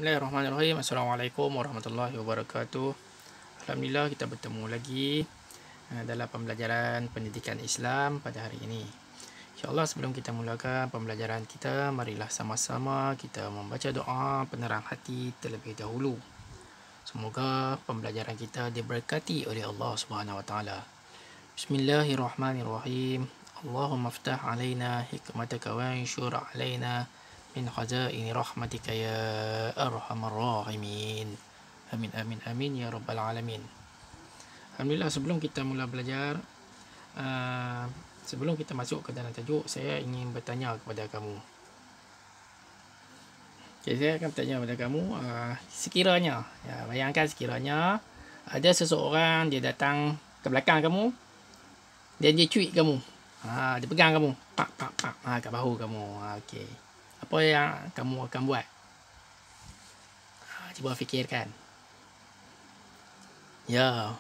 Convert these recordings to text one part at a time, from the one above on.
Bismillahirrahmanirrahim. Assalamualaikum warahmatullahi wabarakatuh. Alhamdulillah kita bertemu lagi dalam pembelajaran pendidikan Islam pada hari ini. InsyaAllah sebelum kita mulakan pembelajaran kita, marilah sama-sama kita membaca doa penerang hati terlebih dahulu. Semoga pembelajaran kita diberkati oleh Allah Subhanahu Wa Taala. Bismillahirrahmanirrahim. Allahumma aftah alaina hikmataka wa anshur alaina min khazaini rahmatika ya arhamar rahimin. Amin amin amin ya rabbal alamin. Alhamdulillah, sebelum kita mula belajar, sebelum kita masuk ke dalam tajuk, saya ingin bertanya kepada kamu. Okay, saya akan bertanya kepada kamu, sekiranya, bayangkan sekiranya ada seseorang dia datang ke belakang kamu dan dia cuit kamu, dia pegang kamu, pak kat bahu kamu. Okey, apa yang kamu akan buat? Cuba fikirkan. Ya,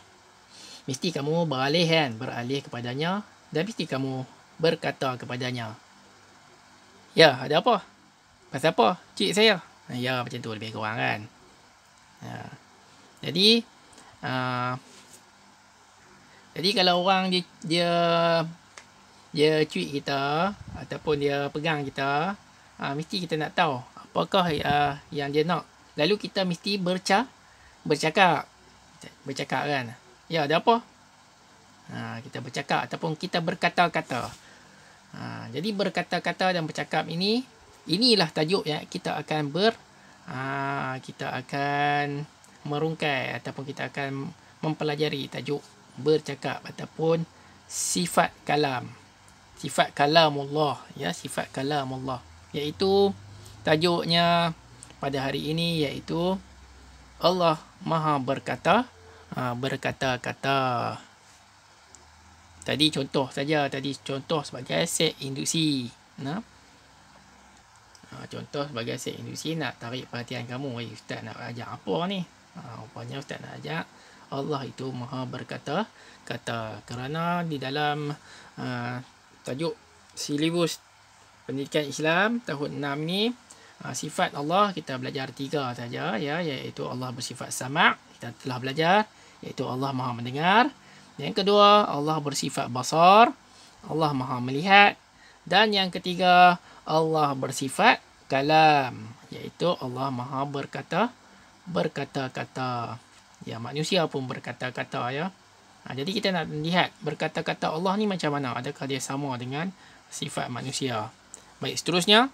mesti kamu beralih kepadanya dan mesti kamu berkata kepadanya, ya, ada apa? Pasal apa? Cik saya. Ya, macam tu lebih kurang kan. Jadi kalau orang dia cuit kita ataupun dia pegang kita, mesti kita nak tahu apakah yang dia nak. Lalu kita mesti bercakap kan. Ya, ada apa? Kita bercakap ataupun kita berkata-kata. Jadi berkata-kata dan bercakap inilah tajuk yang kita akan merungkai ataupun kita akan mempelajari tajuk bercakap ataupun sifat kalam. Sifat kalamullah, ya, sifat kalamullah, iaitu tajuknya pada hari ini iaitu Allah Maha berkata, berkata-kata. Tadi contoh sebagai set induksi. Contoh sebagai set induksi nak tarik perhatian kamu. Ustaz nak ajar apa ni? Rupanya Ustaz nak ajar Allah itu Maha berkata-kata. Kerana di dalam tajuk silibus pendidikan Islam tahun 6 ni, sifat Allah kita belajar 3 saja, ya, iaitu Allah bersifat sama', kita telah belajar, iaitu Allah Maha mendengar. Yang kedua, Allah bersifat basar, Allah Maha melihat. Dan yang ketiga, Allah bersifat kalam, iaitu Allah Maha berkata-kata. Ya, manusia pun berkata-kata, ya. Jadi kita nak lihat berkata-kata Allah ni macam mana, adakah dia sama dengan sifat manusia. Baik, seterusnya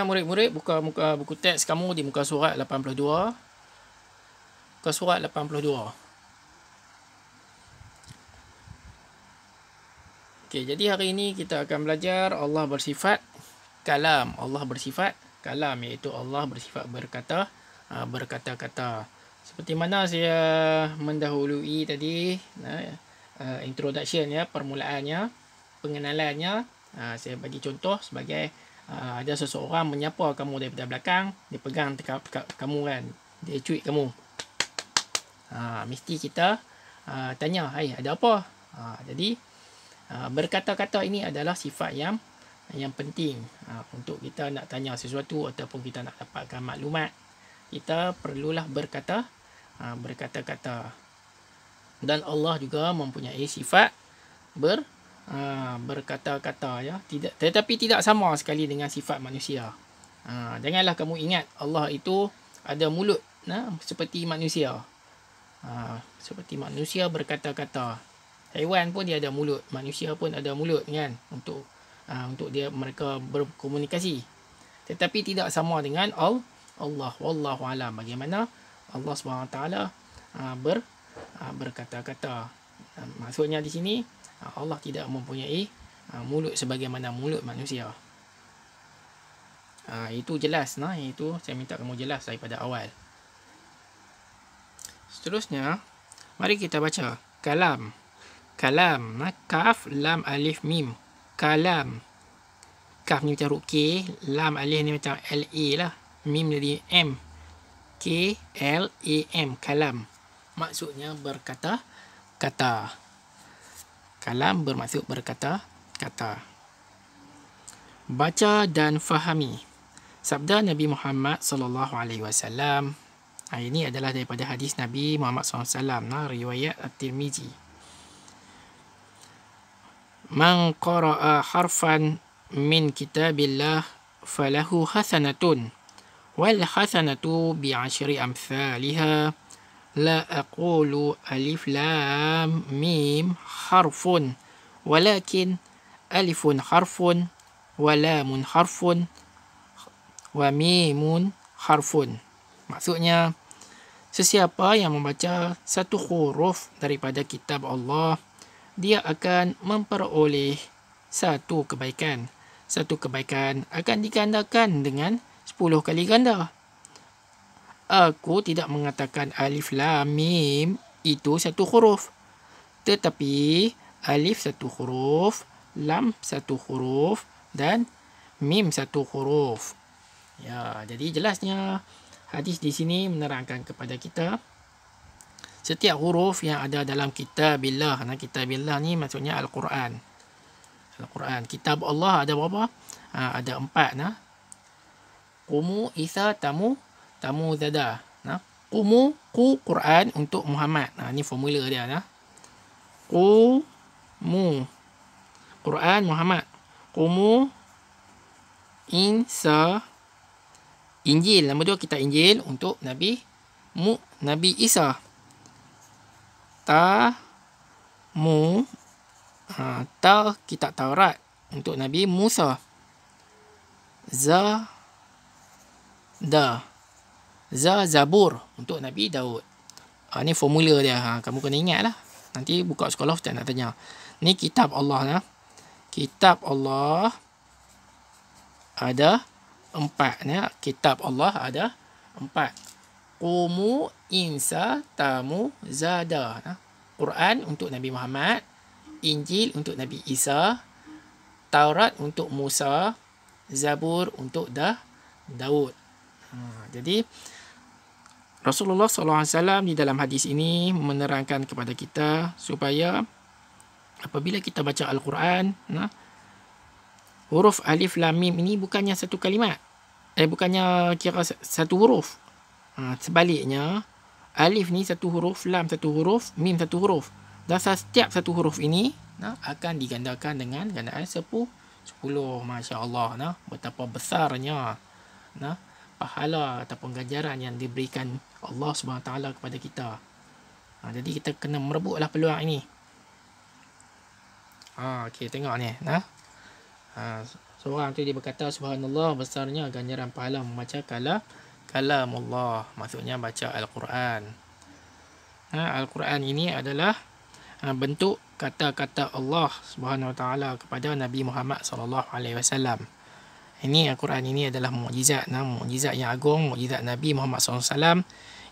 murid-murid buka buku teks kamu di muka surat 82. Muka surat 82. Okey, jadi hari ini kita akan belajar Allah bersifat kalam. Allah bersifat kalam, iaitu Allah bersifat berkata-kata. Seperti mana saya mendahului tadi, introduction, ya, permulaannya, pengenalannya. Saya bagi contoh sebagai ada seseorang menyapa kamu daripada belakang, dia pegang kamu kan, dia cuit kamu. Mesti kita tanya, hai, ada apa? Jadi berkata-kata ini adalah sifat yang penting untuk kita nak tanya sesuatu ataupun kita nak dapatkan maklumat. Kita perlulah berkata-kata. Dan Allah juga mempunyai sifat berkata-kata, ya, tetapi tidak sama sekali dengan sifat manusia. Janganlah kamu ingat Allah itu ada mulut, seperti manusia. Seperti manusia berkata-kata. Haiwan pun dia ada mulut, manusia pun ada mulut, kan, untuk mereka berkomunikasi. Tetapi tidak sama dengan Allah. Wallahu alam, bagaimana Allah SWT berkata-kata. Maksudnya di sini Allah tidak mempunyai mulut sebagaimana mulut manusia. Itu jelas, itu saya minta kamu jelas daripada awal. Seterusnya, mari kita baca kalam. Kalam, kaf, lam, alif, mim. Kalam. Kaf ni macam huruf K, lam, alif ni macam LA lah, mim jadi M. K, L, A, M. Kalam. Maksudnya berkata-kata. Kalam bermaksud berkata-kata. Baca dan fahami. Sabda Nabi Muhammad sallallahu alaihi wasallam. Ini adalah daripada hadis Nabi Muhammad SAW, riwayat At-Tirmizi. Man qara'a harfan min kitabillah falahu hasanatun wal hasanatu bi'ashri amthaliha la aqulu alif lam mim harfun walakin alifun harfun wa lamun harfun wa mimun harfun. Maksudnya, sesiapa yang membaca satu huruf daripada kitab Allah, dia akan memperoleh satu kebaikan. Satu kebaikan akan digandakan dengan 10 kali ganda. Aku tidak mengatakan alif lam mim itu satu huruf. Tetapi alif satu huruf, lam satu huruf dan mim satu huruf. Ya, jadi jelasnya hadis di sini menerangkan kepada kita setiap huruf yang ada dalam kitabillah. Kitabillah ni maksudnya Al-Quran. Al-Quran. Kitab Allah ada berapa? Ada 4. Qumu, Isa, Tamu, Tamu, Zada. Qumu, Qu, Quran untuk Muhammad. Ni formula dia. Qumu, Quran, Muhammad. Qumu, Insa, Injil. Nama 2 kitab Injil untuk Nabi Isa. Tamu, kitab Taurat untuk Nabi Musa. Zabur untuk Nabi Daud. Ni formula dia. Kamu kena ingat lah. Nanti buka sekolah Ustaz nak tanya. Ni kitab Allah. Kitab Allah ada 4. Kitab Allah ada 4. Qumu, Insa, Tamu, Zada. Quran untuk Nabi Muhammad. Injil untuk Nabi Isa. Taurat untuk Musa. Zabur untuk Daud. Jadi Rasulullah SAW di dalam hadis ini menerangkan kepada kita supaya apabila kita baca Al-Quran, huruf alif lam mim ini bukannya satu kalimat. Bukannya kira satu huruf. Sebaliknya, alif ni satu huruf, lam satu huruf, mim satu huruf. Dan setiap satu huruf ini akan digandakan dengan gandaan 10. Masya Allah. Betapa besarnya pahala ataupun ganjaran yang diberikan Allah SWT kepada kita. Jadi kita kena merebutlah peluang ini. Okey, tengok ni. Seorang tu dia berkata, subhanallah, besarnya ganjaran pahala membaca kalam Allah. Maksudnya baca Al-Quran. Al-Quran ini adalah bentuk kata-kata Allah Subhanahu Wa Taala kepada Nabi Muhammad sallallahu alaihi wasallam. Ini Al-Quran ini adalah mukjizat, mukjizat yang agung, mukjizat Nabi Muhammad sallallahu alaihi wasallam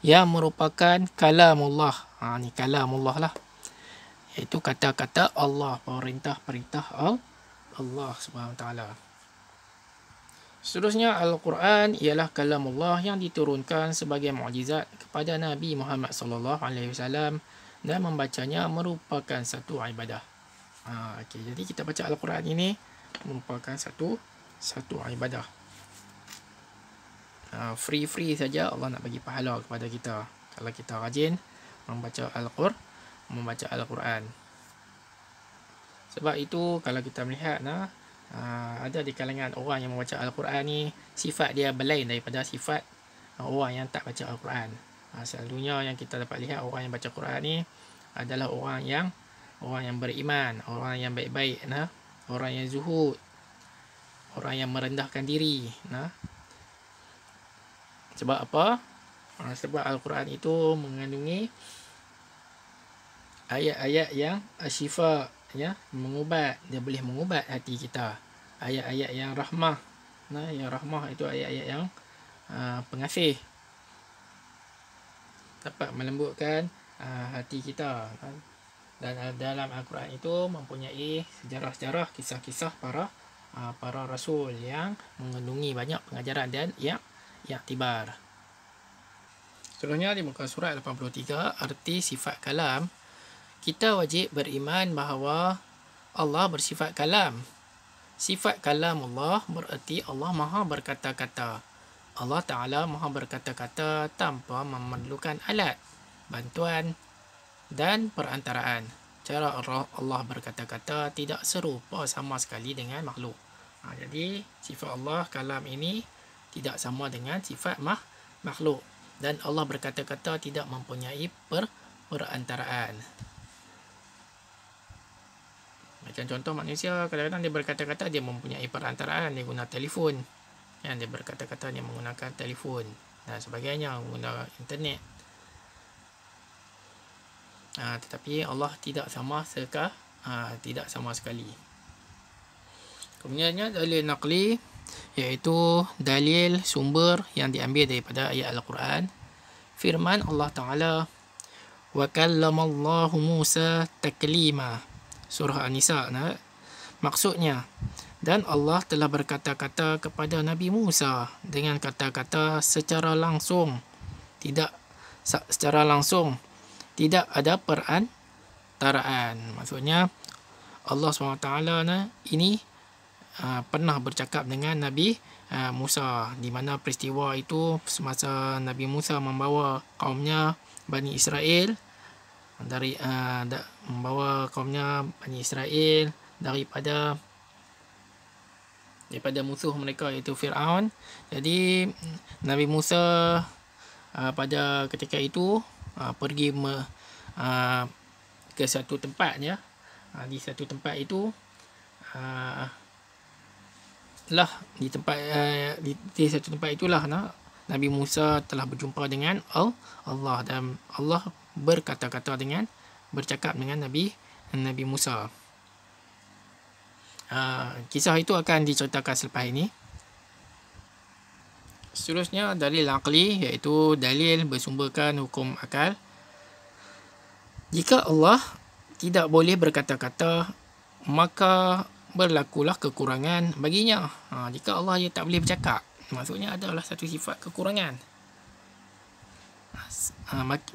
yang merupakan kalamullah. Ni kalamullah lah. Iaitu kata-kata Allah, perintah-perintah Allah Subhanahu Wa Taala. Seterusnya, Al-Quran ialah kalamullah yang diturunkan sebagai mukjizat kepada Nabi Muhammad sallallahu alaihi wasallam dan membacanya merupakan satu ibadah. Jadi kita baca Al-Quran ini merupakan satu ibadah. Free saja Allah nak bagi pahala kepada kita kalau kita rajin membaca Al-Quran. Sebab itu kalau kita melihat ada di kalangan orang yang membaca Al-Quran ni, sifat dia berlain daripada sifat orang yang tak baca Al-Quran. Selalunya yang kita dapat lihat orang yang baca Quran ni adalah orang yang beriman, orang yang baik-baik, orang yang zuhud, orang yang merendahkan diri. Sebab apa? Sebab Al-Quran itu mengandungi ayat-ayat yang asyifa, mengubat. Dia boleh mengubat hati kita. Ayat-ayat yang rahmah. Yang rahmah itu ayat-ayat yang pengasih, dapat melembutkan hati kita. Dan dalam Al-Quran itu mempunyai sejarah-sejarah, kisah-kisah para rasul yang mengandungi banyak pengajaran dan iktibar. Seterusnya di muka surat 83, arti sifat kalam. Kita wajib beriman bahawa Allah bersifat kalam. Sifat kalam Allah bererti Allah maha berkata-kata. Allah Ta'ala maha berkata-kata tanpa memerlukan alat, bantuan dan perantaraan. Cara Allah berkata-kata tidak serupa sama sekali dengan makhluk. Jadi sifat Allah kalam ini tidak sama dengan sifat makhluk. Dan Allah berkata-kata tidak mempunyai perantaraan. Macam contoh manusia, kadang-kadang dia berkata-kata dia mempunyai perantaraan, dia guna telefon. Dia berkata-kata dia menggunakan telefon dan sebagainya, menggunakan internet. Tetapi Allah tidak sama tidak sama sekali. Kemudiannya dalil naqli, iaitu dalil sumber yang diambil daripada ayat Al-Quran. Firman Allah Ta'ala, wa kallamallahu Musa taklima, surah An-Nisa. Maksudnya, dan Allah telah berkata-kata kepada Nabi Musa dengan kata-kata secara langsung, tidak ada perantaraan. Maksudnya Allah SWT ini pernah bercakap dengan Nabi Musa, di mana peristiwa itu semasa Nabi Musa membawa kaumnya Bani Israel daripada musuh mereka, iaitu Fir'aun. Jadi Nabi Musa pada ketika itu pergi ke satu tempat, di satu tempat itu di satu tempat itulah Nabi Musa telah berjumpa dengan Allah, dan Allah bercakap dengan Nabi Musa. Kisah itu akan diceritakan selepas ini. Seterusnya dalil aqli, iaitu dalil bersumberkan hukum akal. Jika Allah tidak boleh berkata-kata, maka berlakulah kekurangan baginya. Jika Allah tak boleh bercakap, maksudnya adalah satu sifat kekurangan.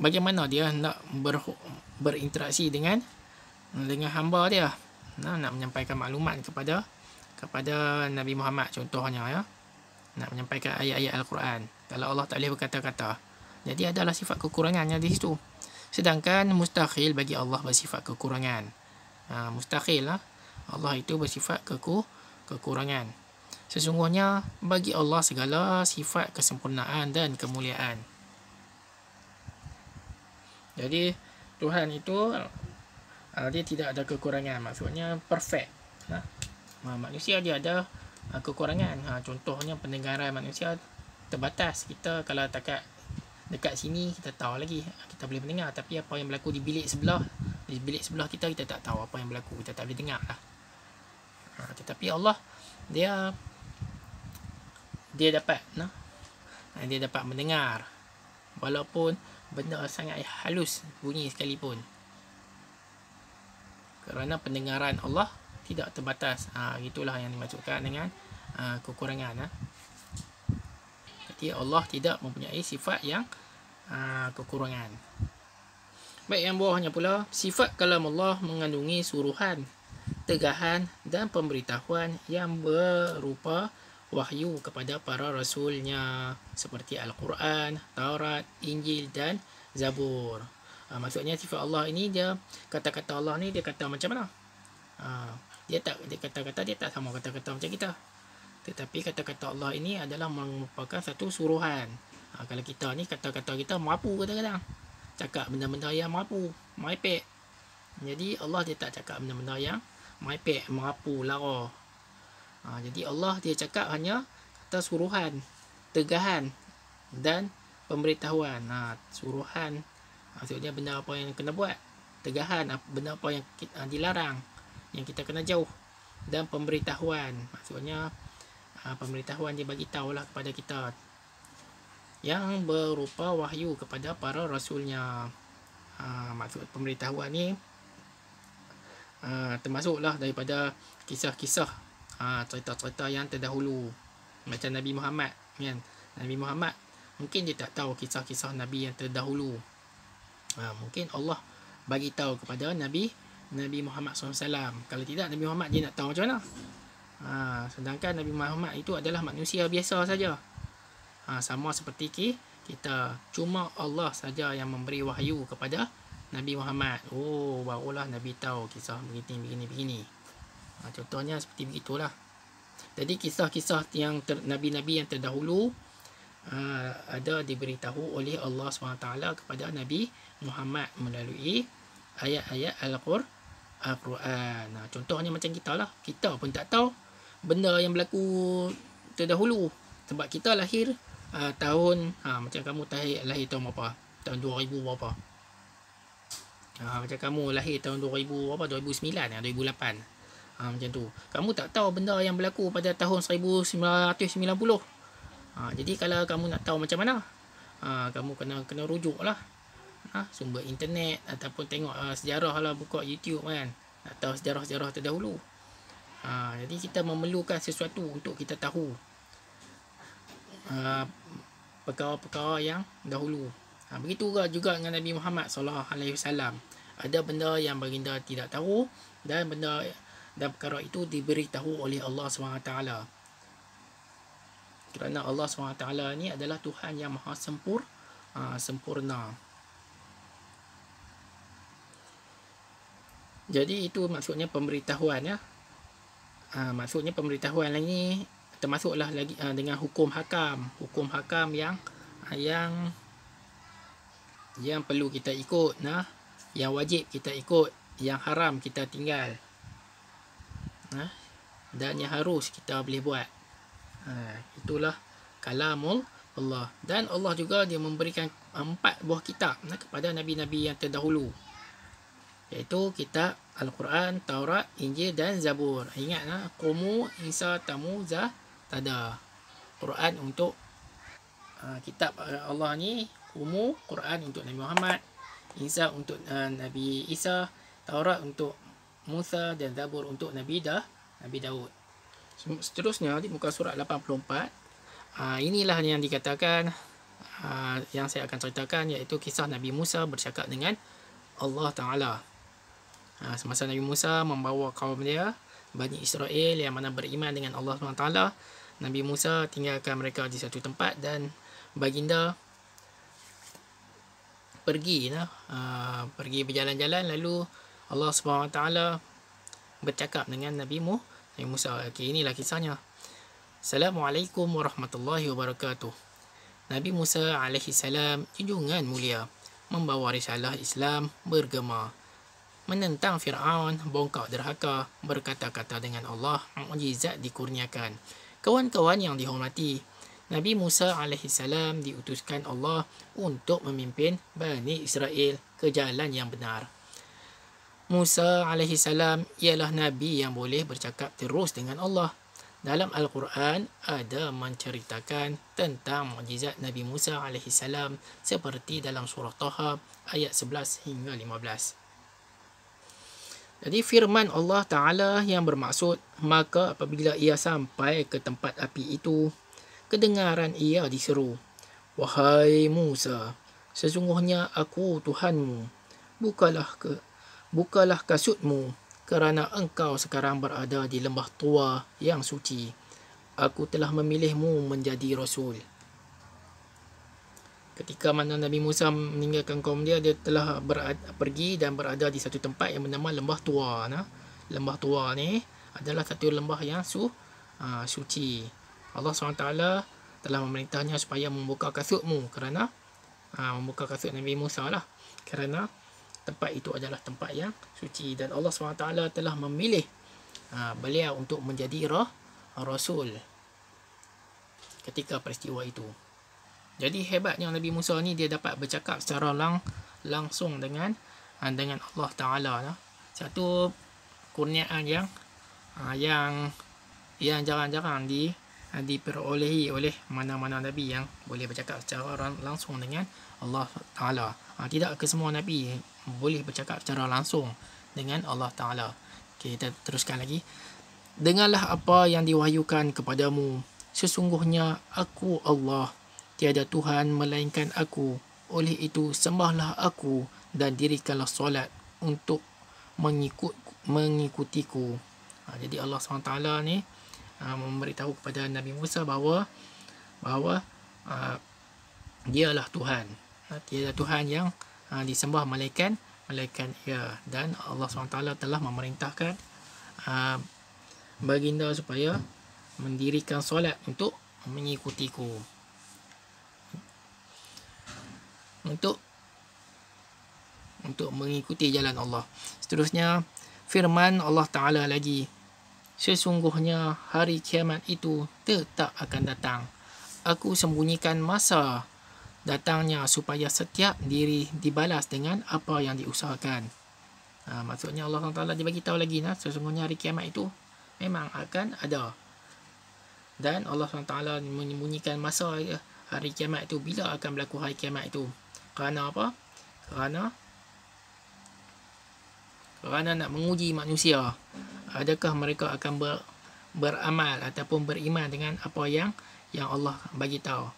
Bagaimana dia nak berinteraksi dengan hamba dia, nak menyampaikan maklumat kepada Nabi Muhammad contohnya, nak menyampaikan ayat-ayat Al-Quran, kalau Allah tak boleh berkata-kata. Jadi adalah sifat kekurangannya di situ. Sedangkan mustahil bagi Allah bersifat kekurangan. Mustahil Allah itu bersifat kekurangan. Sesungguhnya bagi Allah segala sifat kesempurnaan dan kemuliaan. Jadi Tuhan itu dia tidak ada kekurangan, maksudnya perfect. Manusia dia ada kekurangan. Contohnya pendengaran manusia terbatas. Kita kalau dekat sini kita tahu lagi, kita boleh mendengar, tapi apa yang berlaku di bilik sebelah kita tak tahu apa yang berlaku, kita tak boleh dengar lah. Tetapi Allah dia dapat mendengar walaupun benda sangat halus bunyi sekalipun, kerana pendengaran Allah tidak terbatas. Itulah yang dimaksudkan dengan kekurangan. Jadi Allah tidak mempunyai sifat yang kekurangan. Baik, yang bawahnya pula, sifat kalam Allah mengandungi suruhan, tegahan dan pemberitahuan yang berupa wahyu kepada para rasulnya, seperti Al-Quran, Taurat, Injil dan Zabur. Maksudnya sifat Allah ini, dia kata-kata Allah ni dia kata macam mana? Dia kata-kata dia tak sama kata-kata macam kita. Tetapi kata-kata Allah ini adalah merupakan satu suruhan. Kalau kita ni kata-kata kita merapu, kadang-kadang cakap benda-benda yang merapu, merepek. Jadi Allah dia tak cakap benda-benda yang merepek, merapu, lara. Jadi Allah dia cakap hanya kata suruhan, tegahan dan pemberitahuan. Suruhan maksudnya benda apa yang kena buat, tegahan benda apa yang dilarang, yang kita kena jauh, dan pemberitahuan maksudnya pemberitahuan dia bagi tahulah kepada kita yang berupa wahyu kepada para rasulnya. Maksud pemberitahuan ni termasuklah daripada kisah-kisah, cerita-cerita yang terdahulu, macam Nabi Muhammad kan. Nabi Muhammad mungkin dia tak tahu kisah-kisah Nabi yang terdahulu. Mungkin Allah bagi tahu kepada Nabi Muhammad SAW. Kalau tidak, Nabi Muhammad dia nak tahu macam mana? Sedangkan Nabi Muhammad itu adalah manusia biasa saja. Sama seperti kita. Cuma Allah saja yang memberi wahyu kepada Nabi Muhammad. Barulah Nabi tahu kisah begini. Contohnya seperti begitulah. Jadi kisah-kisah yang Nabi-Nabi yang terdahulu ada diberitahu oleh Allah SWT kepada Nabi Muhammad melalui ayat-ayat Al-Quran. Contohnya macam kita lah. Kita pun tak tahu benda yang berlaku terdahulu. Sebab kita lahir tahun macam kamu lahir tahun berapa? Tahun 2000 berapa? Macam kamu lahir tahun 2000 berapa? 2009 2008. Macam tu. Kamu tak tahu benda yang berlaku pada tahun 1990. Jadi kalau kamu nak tahu macam mana, kamu kena rujuk lah sumber internet ataupun tengok sejarah lah, buka YouTube kan, nak tahu sejarah-sejarah terdahulu. Jadi kita memerlukan sesuatu untuk kita tahu perkara-perkara yang dahulu. Begitu juga dengan Nabi Muhammad SAW. Ada benda yang baginda tidak tahu dan perkara itu diberitahu oleh Allah SWT. Kerana Allah SWT ni adalah Tuhan yang maha sempurna. Jadi itu maksudnya pemberitahuan ya. Maksudnya pemberitahuan lagi termasuklah lagi dengan hukum hakam yang perlu kita ikut, yang wajib kita ikut, yang haram kita tinggal, dan yang harus kita boleh buat. Itulah kalamul Allah. Dan Allah juga dia memberikan 4 buah kitab kepada Nabi-Nabi yang terdahulu, iaitu kitab Al-Quran, Taurat, Injil dan Zabur. Ingat Qumu, Isa, Tamu, Tada. Quran untuk kitab Allah ni, Qumu, Quran untuk Nabi Muhammad, Isa untuk Nabi Isa, Taurat untuk Musa dan Zabur untuk Nabi Daud. Seterusnya di muka surat 84, inilah yang dikatakan yang saya akan ceritakan, iaitu kisah Nabi Musa bercakap dengan Allah Ta'ala. Semasa Nabi Musa membawa kaum dia, Bani Israel yang mana beriman dengan Allah SWT, Nabi Musa tinggalkan mereka di satu tempat dan baginda pergi berjalan-jalan. Lalu Allah SWT bercakap dengan Nabi Musa. Inilah kisahnya. Assalamualaikum warahmatullahi wabarakatuh. Nabi Musa alaihi salam, junjungan mulia, membawa risalah Islam, bergema, menentang Fir'aun, bongkak derhaka, berkata-kata dengan Allah, mukjizat dikurniakan. Kawan-kawan yang dihormati, Nabi Musa AS diutuskan Allah untuk memimpin Bani Israel ke jalan yang benar. Musa AS ialah Nabi yang boleh bercakap terus dengan Allah. Dalam Al-Quran ada menceritakan tentang mukjizat Nabi Musa AS seperti dalam surah Taha ayat 11 hingga 15. Jadi firman Allah Ta'ala yang bermaksud, maka apabila ia sampai ke tempat api itu, kedengaran ia diseru, wahai Musa, sesungguhnya aku Tuhanmu, bukalah kasutmu, kerana engkau sekarang berada di lembah tua yang suci. Aku telah memilihmu menjadi Rasul. Ketika mana Nabi Musa meninggalkan kaum dia, dia telah pergi dan berada di satu tempat yang bernama Lembah Tua. Lembah Tua ni adalah satu lembah yang suci. Allah SWT telah memerintahnya supaya membuka kasutmu, kerana membuka kasut Nabi Musa lah, kerana tempat itu adalah tempat yang suci. Dan Allah SWT telah memilih beliau untuk menjadi Rasul ketika peristiwa itu. Jadi hebatnya Nabi Musa ni, dia dapat bercakap secara langsung dengan Allah Ta'ala. Satu kurniaan yang jarang-jarang diperolehi oleh mana-mana Nabi yang boleh bercakap secara langsung dengan Allah Ta'ala. Tidak ke semua Nabi boleh bercakap secara langsung dengan Allah Ta'ala. Kita teruskan lagi. Dengarlah apa yang diwahyukan kepadamu. Sesungguhnya aku Allah, tiada Tuhan melainkan aku. Oleh itu sembahlah aku dan dirikanlah solat untuk mengikutiku. Jadi Allah SWT ni memberitahu kepada Nabi Musa bahawa dialah Tuhan. Tiada Tuhan yang disembah melainkan ia, dan Allah SWT telah memerintahkan baginda supaya mendirikan solat untuk mengikutiku, untuk mengikuti jalan Allah. Seterusnya firman Allah Ta'ala lagi, sesungguhnya hari kiamat itu tetap akan datang. Aku sembunyikan masa datangnya supaya setiap diri dibalas dengan apa yang diusahakan. Maksudnya Allah SWT dia bagi tahu lagi, sesungguhnya hari kiamat itu memang akan ada. Dan Allah SWT menyembunyikan masa hari kiamat itu, bila akan berlaku hari kiamat itu. Kerana apa? Kerana nak menguji manusia, adakah mereka akan beramal ataupun beriman dengan apa yang Allah bagi tahu.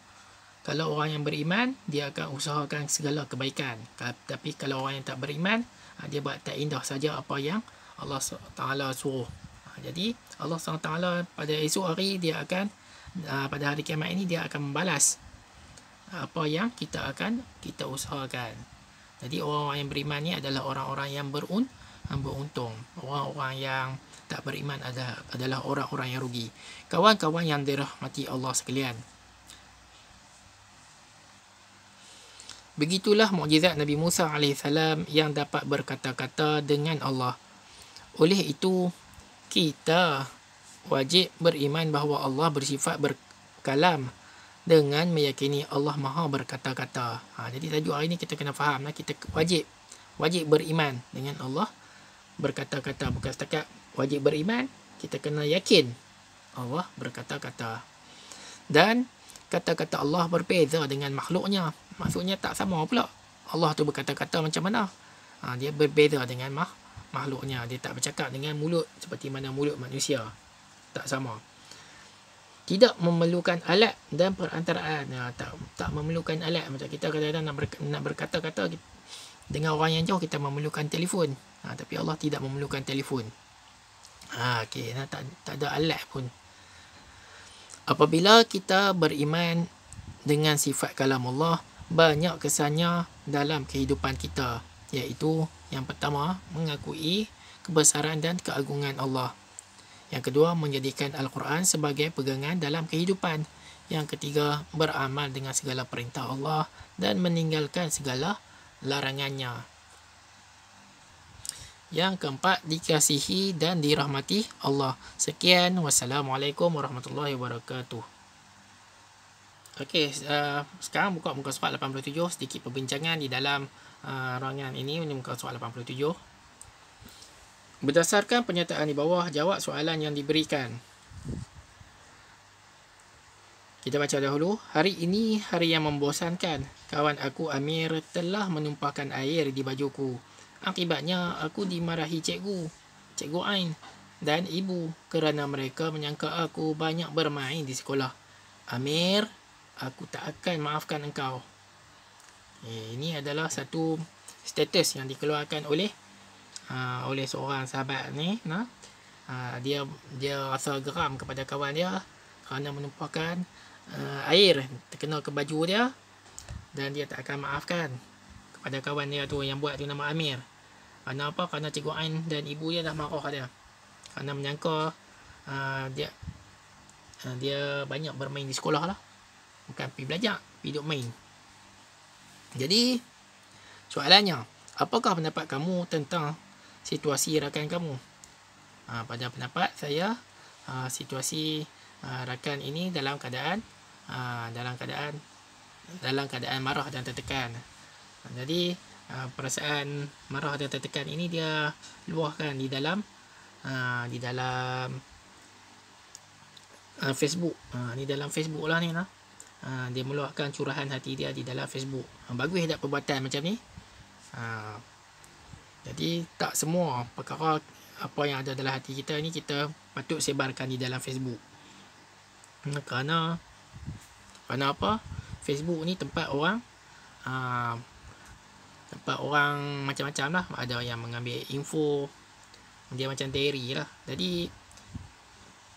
Kalau orang yang beriman, dia akan usahakan segala kebaikan. Tapi kalau orang yang tak beriman, dia buat tak indah saja apa yang Allah Ta'ala suruh. Jadi Allah SWT pada esok hari dia akan, pada hari kiamat ini dia akan membalas apa yang kita usahakan. Jadi orang-orang yang beriman ni adalah orang-orang yang beruntung. Orang-orang yang tak beriman adalah orang-orang yang rugi. Kawan-kawan yang dirahmati Allah sekalian, begitulah mukjizat Nabi Musa AS yang dapat berkata-kata dengan Allah. Oleh itu, kita wajib beriman bahawa Allah bersifat berkalam dengan meyakini Allah Maha berkata-kata. Jadi tajuk hari ni kita kena faham, kita wajib beriman dengan Allah berkata-kata. Bukan setakat wajib beriman, kita kena yakin Allah berkata-kata. Dan kata-kata Allah berbeza dengan makhluknya. Maksudnya tak sama pula. Allah tu berkata-kata macam mana? Dia berbeza dengan makhluknya. Dia tak bercakap dengan mulut seperti mana mulut manusia. Tak sama. Tidak memerlukan alat dan perantaraan. Tak memerlukan alat. Macam kita kadang-kadang nak berkata-kata dengan orang yang jauh, kita memerlukan telefon. Tapi Allah tidak memerlukan telefon. Tak ada alat pun. Apabila kita beriman dengan sifat kalam Allah, banyak kesannya dalam kehidupan kita, iaitu yang pertama, mengakui kebesaran dan keagungan Allah. Yang kedua, menjadikan Al-Quran sebagai pegangan dalam kehidupan. Yang ketiga, beramal dengan segala perintah Allah dan meninggalkan segala larangannya. Yang keempat, dikasihi dan dirahmati Allah. Sekian, wassalamualaikum warahmatullahi wabarakatuh. Okey, sekarang buka muka surat 87, sedikit perbincangan di dalam ruangan ini. Ini muka surat 87. Berdasarkan pernyataan di bawah, jawab soalan yang diberikan. Kita baca dahulu. Hari ini hari yang membosankan. Kawan aku Amir telah menumpahkan air di bajuku. Akibatnya aku dimarahi Cikgu Ain dan ibu kerana mereka menyangka aku banyak bermain di sekolah. Amir, aku tak akan maafkan engkau. Ini adalah satu status yang dikeluarkan oleh seorang sahabat ni. Dia rasa geram kepada kawan dia kerana menumpahkan air terkena ke baju dia, dan dia tak akan maafkan kepada kawan dia tu yang buat tu nama Amir. Kerana apa? Kerana Cikgu Ain dan ibu dia dah marah dia kerana menyangka dia banyak bermain di sekolah lah. Bukan pergi belajar, pergi duduk main. Jadi soalannya, apakah pendapat kamu tentang situasi rakan kamu? Pada pendapat saya, situasi rakan ini dalam keadaan marah dan tertekan. Jadi perasaan marah dan tertekan ini dia luahkan di dalam Facebook. Ni dalam Facebook lah ni. Dia meluahkan curahan hati dia di dalam Facebook. Bagus tak perbuatan macam ni? Jadi tak semua perkara apa yang ada dalam hati kita ni kita patut sebarkan di dalam Facebook. Kerana apa? Facebook ni tempat orang macam-macam lah. Ada yang mengambil info, dia macam diary lah. Jadi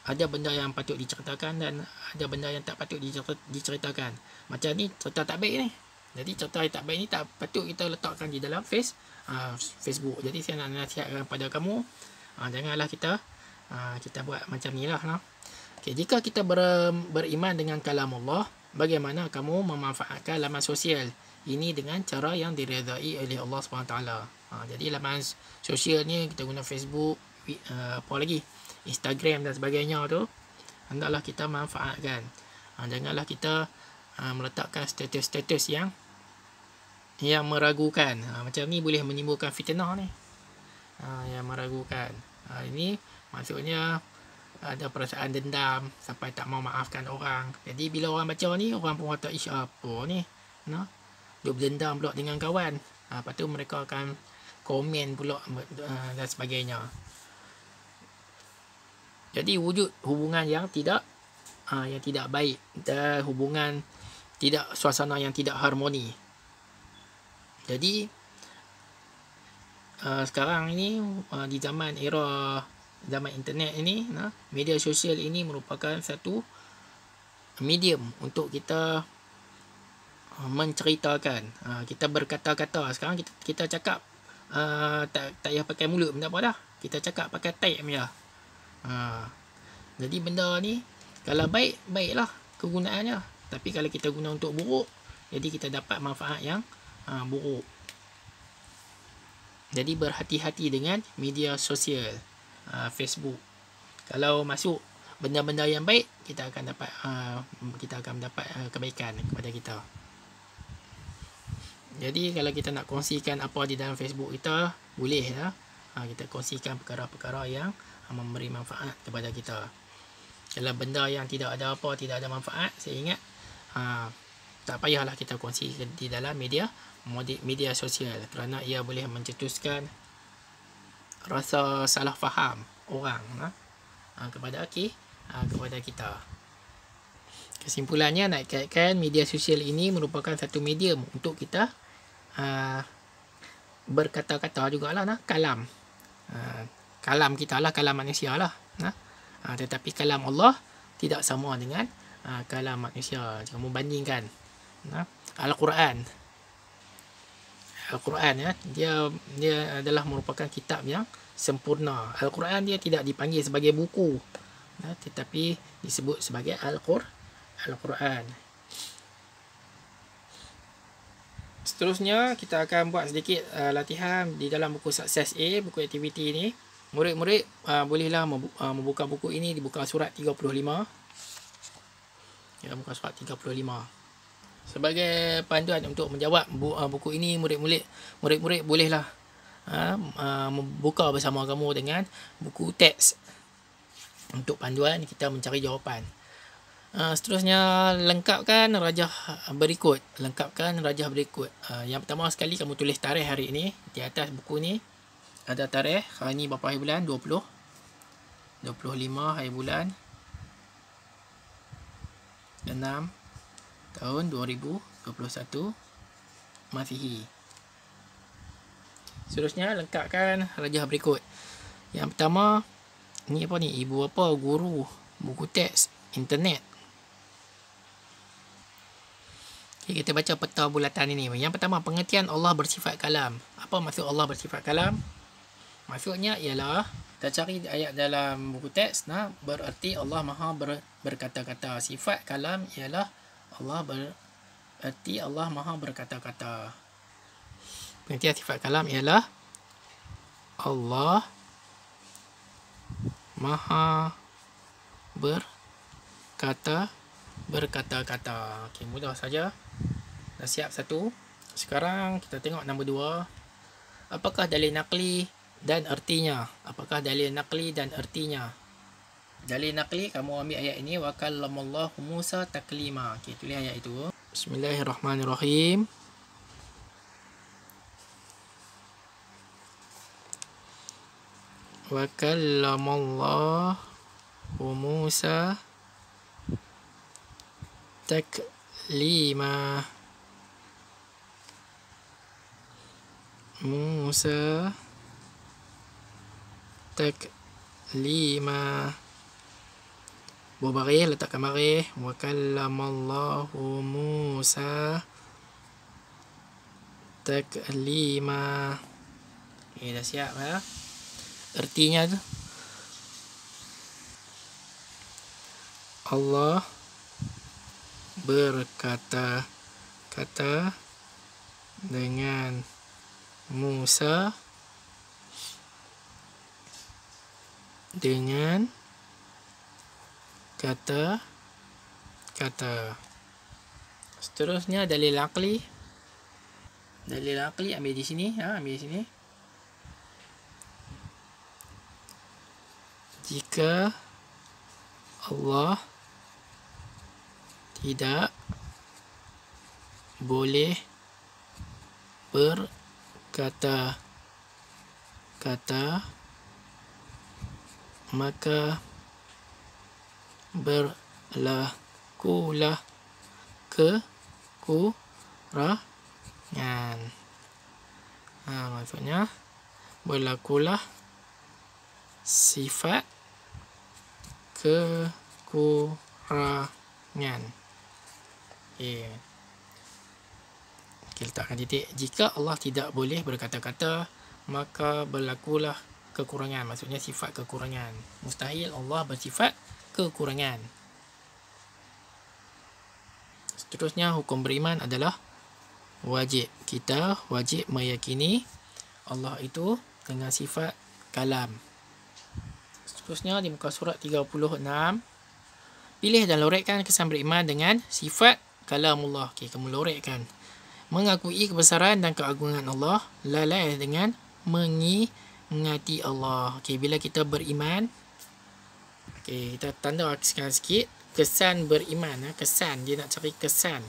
ada benda yang patut diceritakan dan ada benda yang tak patut diceritakan. Macam ni cerita tak baik ni. Jadi cerita yang tak baik ni tak patut kita letakkan di dalam Facebook. Jadi saya nak nasihatkan pada kamu, janganlah kita buat macam ni lah. Okay, jika kita beriman dengan kalam Allah, bagaimana kamu memanfaatkan laman sosial ini dengan cara yang diredai oleh Allah SWT. Jadi laman sosial ni kita guna Facebook, apa lagi, Instagram dan sebagainya tu, hendaklah kita manfaatkan. Janganlah kita meletakkan status-status yang meragukan. Macam ni boleh menimbulkan fitnah ni, yang meragukan. Ini maksudnya ada perasaan dendam sampai tak mau maafkan orang. Jadi bila orang baca ni, orang pun kata ish apa ni, duk berdendam pula dengan kawan. Lepas tu mereka akan komen pula dan sebagainya. Jadi wujud hubungan yang tidak baik dan hubungan suasana yang tidak harmoni. Jadi sekarang ini di zaman internet ini, media sosial ini merupakan satu medium untuk kita menceritakan. Kita berkata-kata. Sekarang kita cakap tak payah pakai mulut pun tak apa dah. Kita cakap pakai type je. Jadi benda ni kalau baik, baiklah kegunaannya. Tapi kalau kita guna untuk buruk, jadi kita dapat manfaat yang buruk. Jadi berhati-hati dengan media sosial, Facebook. Kalau masuk benda-benda yang baik, kita akan mendapat kebaikan kepada kita. Jadi kalau kita nak kongsikan apa di dalam Facebook kita, boleh lah. Kita kongsikan perkara-perkara yang memberi manfaat kepada kita. Kalau benda yang tidak ada manfaat, saya ingat tak payahlah kita kongsi di dalam media sosial, kerana ia boleh mencetuskan rasa salah faham orang kepada kita. Kesimpulannya, nak kaitkan media sosial ini merupakan satu medium untuk kita berkata-kata jugalah, kalam. Kalam kita lah, kalam manusia lah. Tetapi kalam Allah tidak sama dengan kalam manusia. Jika membandingkan Al-Quran, dia adalah merupakan kitab yang sempurna. Al-Quran dia tidak dipanggil sebagai buku, tetapi disebut sebagai Al-Quran. Seterusnya kita akan buat sedikit latihan di dalam buku Sukses A, buku aktiviti ini. Murid-murid bolehlah membuka buku ini, dibuka surat 35. Ya, buka surat 35. Sebagai panduan untuk menjawab buku ini, murid-murid bolehlah membuka bersama kamu dengan buku teks untuk panduan kita mencari jawapan. Seterusnya, lengkapkan rajah berikut. Yang pertama sekali, kamu tulis tarikh hari ini. Di atas buku ni ada tarikh. Hari ni berapa hari bulan? 25 hari bulan 6 tahun 2021 Masihi. Seterusnya, lengkapkan rajah berikut. Yang pertama, ni apa ni? Ibu apa? Guru, buku teks, internet. Okay, kita baca peta bulatan ini. Yang pertama, pengertian Allah bersifat kalam. Apa maksud Allah bersifat kalam? Maksudnya ialah, kita cari ayat dalam buku teks, bererti Allah maha berkata-kata. Sifat kalam ialah Allah bererti Allah maha berkata-kata. Pengertian sifat kalam ialah Allah maha berkata-kata. Okey, mudah saja. Dah siap satu. Sekarang kita tengok nombor 2. Apakah dalil nakli dan artinya? Dalil nakli, kamu ambil ayat ini, wa kallamallahu Musa taklima. Okey, tulis ayat itu. Bismillahirrahmanirrahim. Wa kallamallahu Musa taklima. berbaris, letakkan baris. Wa kallamallahu Musa taklima. Okay, dah siap ya. Artinya tu, Allah berkata-kata dengan Musa dengan kata-kata. Seterusnya dalil aqli. Dalil aqli ambil di sini, ambil di sini. Jika Allah tidak boleh berkata-kata, maka berlakulah kekurangan. Maksudnya berlakulah sifat kekurangan. Okay, letakkan titik. Jika Allah tidak boleh berkata-kata, maka berlakulah kekurangan. Maksudnya sifat kekurangan. Mustahil Allah bersifat kekurangan. Seterusnya, hukum beriman adalah wajib. Kita wajib meyakini Allah itu dengan sifat kalam. Seterusnya di muka surat 36, pilih dan lorekkan kesan beriman dengan sifat kalamullah. Okay, kamu lorekkan. Mengakui kebesaran dan keagungan Allah, lalai dengan mengingati Allah. Okay, bila kita beriman, okay, kita tanda sikit kesan beriman. Kesan, dia nak cari kesan.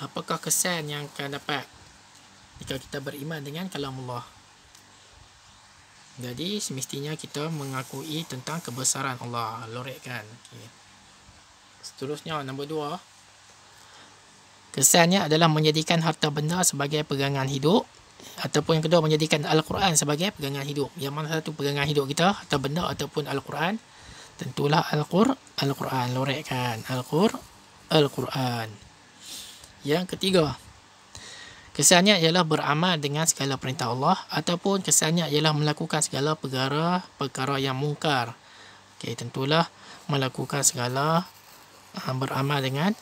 Apakah kesan yang akan dapat jika kita beriman dengan kalamullah? Jadi semestinya kita mengakui tentang kebesaran Allah. Lorekkan. Okay. Seterusnya nombor 2. Kesannya adalah menjadikan harta benda sebagai pegangan hidup. Ataupun yang kedua, menjadikan Al-Quran sebagai pegangan hidup. Yang mana satu pegangan hidup kita? Harta benda ataupun Al-Quran? Tentulah Al-Quran. Lorekkan. Al-Quran. Yang ketiga, kesannya ialah beramal dengan segala perintah Allah, ataupun kesannya ialah melakukan segala perkara yang mungkar. Okay, tentulah melakukan segala beramal dengan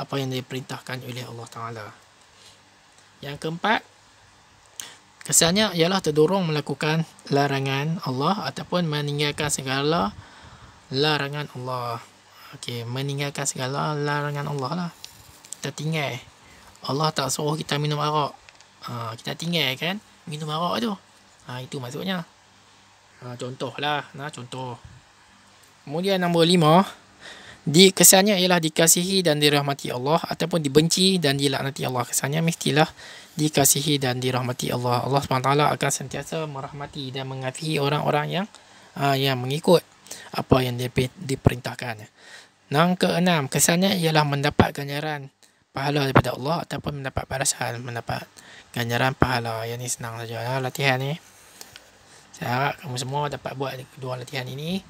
apa yang diperintahkan oleh Allah Ta'ala. Yang keempat, kesannya ialah terdorong melakukan larangan Allah ataupun meninggalkan segala larangan Allah. Okay, meninggalkan segala larangan Allah lah. Kita tinggal. Allah tak suruh kita minum arak. Kita tinggal kan minum arak tu. Itu maksudnya. Contoh lah. Contoh. Kemudian nombor 5. Kesannya ialah dikasihi dan dirahmati Allah, ataupun dibenci dan dilaknati Allah. Kesannya mestilah dikasihi dan dirahmati Allah. Allah SWT akan sentiasa merahmati dan mengasihi orang-orang yang mengikut apa yang diperintahkan. Yang keenam, kesannya ialah mendapat ganjaran pahala daripada Allah, ataupun mendapat balasan, mendapat ganjaran pahala. Yang ni senang saja latihan ni. Saya harap kamu semua dapat buat kedua latihan ini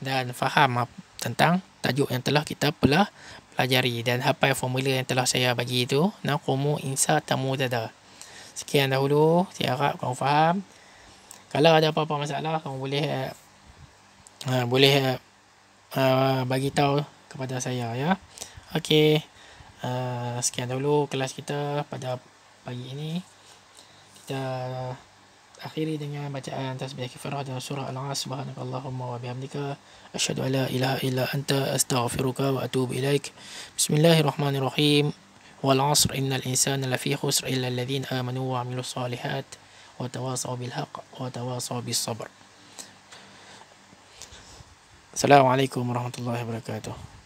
dan faham tentang tajuk yang telah kita pelajari dan hafal formula yang telah saya bagi itu. Naqumu insa tamudada. Sekian dahulu, saya harap kamu faham. Kalau ada apa-apa masalah, kamu boleh bagi tahu kepada saya ya. Okey. Sekian dahulu kelas kita pada pagi ini. Kita akhiri dengan bacaan tasbih kifarah dan surah Al-As. Subhanakallahumma wa bihamdika asyhadu an la ilaha illa anta astaghfiruka wa atubu ilaik. Bismillahirrahmanirrahim. Wal 'asr innal insana lafi khusr illa alladhina amanu wa 'amilus solihat wa tawasaw bil haqq wa tawasaw bis sabr. Assalamualaikum warahmatullahi wabarakatuh.